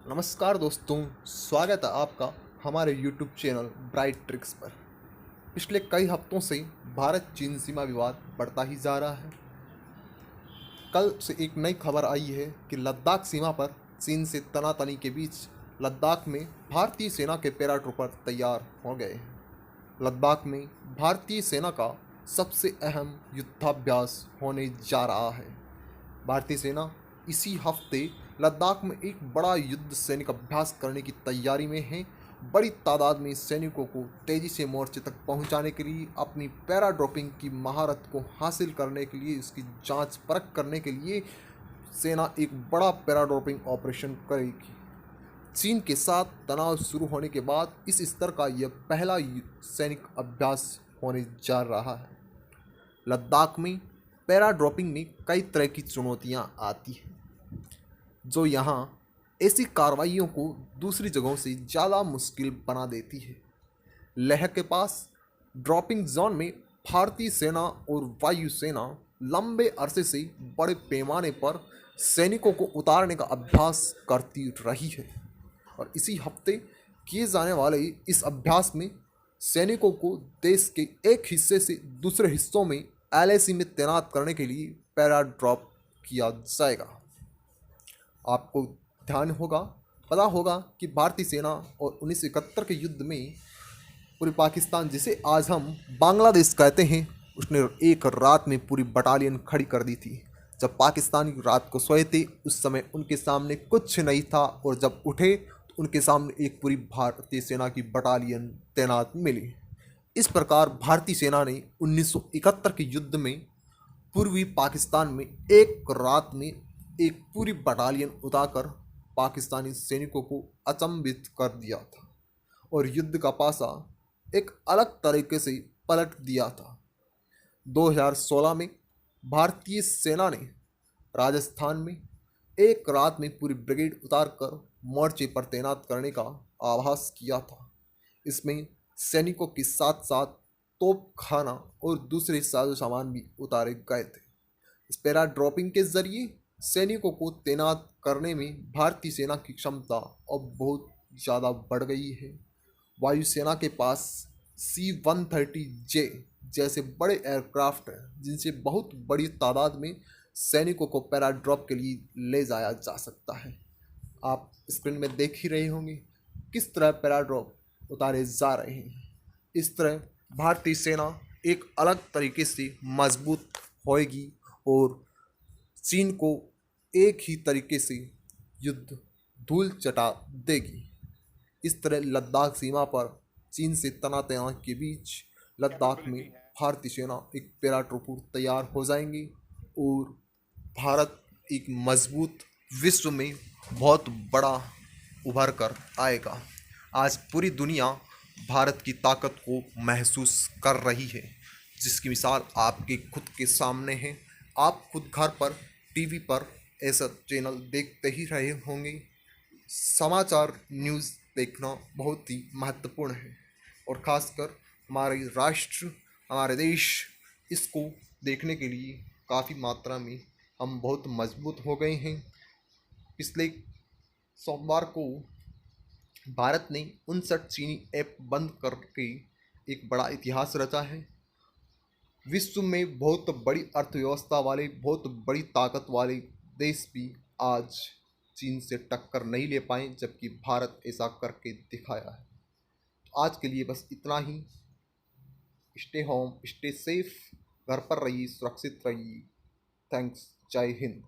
नमस्कार दोस्तों, स्वागत है आपका हमारे YouTube चैनल ब्राइट ट्रिक्स पर। पिछले कई हफ्तों से भारत चीन सीमा विवाद बढ़ता ही जा रहा है। कल से एक नई खबर आई है कि लद्दाख सीमा पर चीन से तनातनी के बीच लद्दाख में भारतीय सेना के पैराट्रूपर तैयार हो गए हैं। लद्दाख में भारतीय सेना का सबसे अहम युद्धाभ्यास होने जा रहा है। भारतीय सेना इसी हफ्ते लद्दाख में एक बड़ा युद्ध सैनिक अभ्यास करने की तैयारी में है। बड़ी तादाद में सैनिकों को तेजी से मोर्चे तक पहुंचाने के लिए, अपनी पैरा ड्रॉपिंग की महारत को हासिल करने के लिए, इसकी जांच परख करने के लिए सेना एक बड़ा पैरा ड्रॉपिंग ऑपरेशन करेगी। चीन के साथ तनाव शुरू होने के बाद इस स्तर का यह पहला सैनिक अभ्यास होने जा रहा है। लद्दाख में पैरा ड्रॉपिंग में कई तरह की चुनौतियां आती हैं, जो यहाँ ऐसी कार्रवाइयों को दूसरी जगहों से ज़्यादा मुश्किल बना देती है। लेह के पास ड्रॉपिंग जोन में भारतीय सेना और वायु सेना लंबे अरसे से बड़े पैमाने पर सैनिकों को उतारने का अभ्यास करती रही है और इसी हफ्ते किए जाने वाले इस अभ्यास में सैनिकों को देश के एक हिस्से से दूसरे हिस्सों में LAC में तैनात करने के लिए पैरा ड्रॉप किया जाएगा। आपको पता होगा कि भारतीय सेना और 1971 के युद्ध में पूरे पाकिस्तान, जिसे आज हम बांग्लादेश कहते हैं, उसने एक रात में पूरी बटालियन खड़ी कर दी थी। जब पाकिस्तानी रात को सोए थे उस समय उनके सामने कुछ नहीं था और जब उठे तो उनके सामने एक पूरी भारतीय सेना की बटालियन तैनात मिली। इस प्रकार भारतीय सेना ने 1971 के युद्ध में पूर्वी पाकिस्तान में एक रात में एक पूरी बटालियन उतारकर पाकिस्तानी सैनिकों को अचंभित कर दिया था और युद्ध का पासा एक अलग तरीके से पलट दिया था। 2016 में भारतीय सेना ने राजस्थान में एक रात में पूरी ब्रिगेड उतारकर मोर्चे पर तैनात करने का आभास किया था। इसमें सैनिकों के साथ साथ तोप खाना और दूसरे साजो सामान भी उतारे गए थे। इस पैरा ड्रॉपिंग के जरिए सैनिकों को तैनात करने में भारतीय सेना की क्षमता अब बहुत ज़्यादा बढ़ गई है। वायुसेना के पास C-130J जैसे बड़े एयरक्राफ्ट हैं, जिनसे बहुत बड़ी तादाद में सैनिकों को पैरा ड्रॉप के लिए ले जाया जा सकता है। आप स्क्रीन में देख ही रहे होंगे किस तरह पैरा ड्रॉप उतारे जा रहे हैं। इस तरह भारतीय सेना एक अलग तरीके से मजबूत होएगी और चीन को एक ही तरीके से युद्ध धूल चटा देगी। इस तरह लद्दाख सीमा पर चीन से तनातनी के बीच लद्दाख में भारतीय सेना एक पैराट्रूपर तैयार हो जाएंगी और भारत एक मजबूत विश्व में बहुत बड़ा उभर कर आएगा। आज पूरी दुनिया भारत की ताकत को महसूस कर रही है, जिसकी मिसाल आपके खुद के सामने है। आप खुद घर पर टीवी पर ऐसा चैनल देखते ही रहे होंगे। समाचार न्यूज़ देखना बहुत ही महत्वपूर्ण है और ख़ासकर हमारे राष्ट्र, हमारे देश, इसको देखने के लिए काफ़ी मात्रा में हम बहुत मजबूत हो गए हैं। पिछले सोमवार को भारत ने 59 चीनी ऐप बंद करके एक बड़ा इतिहास रचा है। विश्व में बहुत बड़ी अर्थव्यवस्था वाले, बहुत बड़ी ताकत वाले देश भी आज चीन से टक्कर नहीं ले पाए, जबकि भारत ऐसा करके दिखाया है। तो आज के लिए बस इतना ही। स्टे होम, स्टे सेफ, घर पर रहिए, सुरक्षित रहिए। थैंक्स। जय हिंद।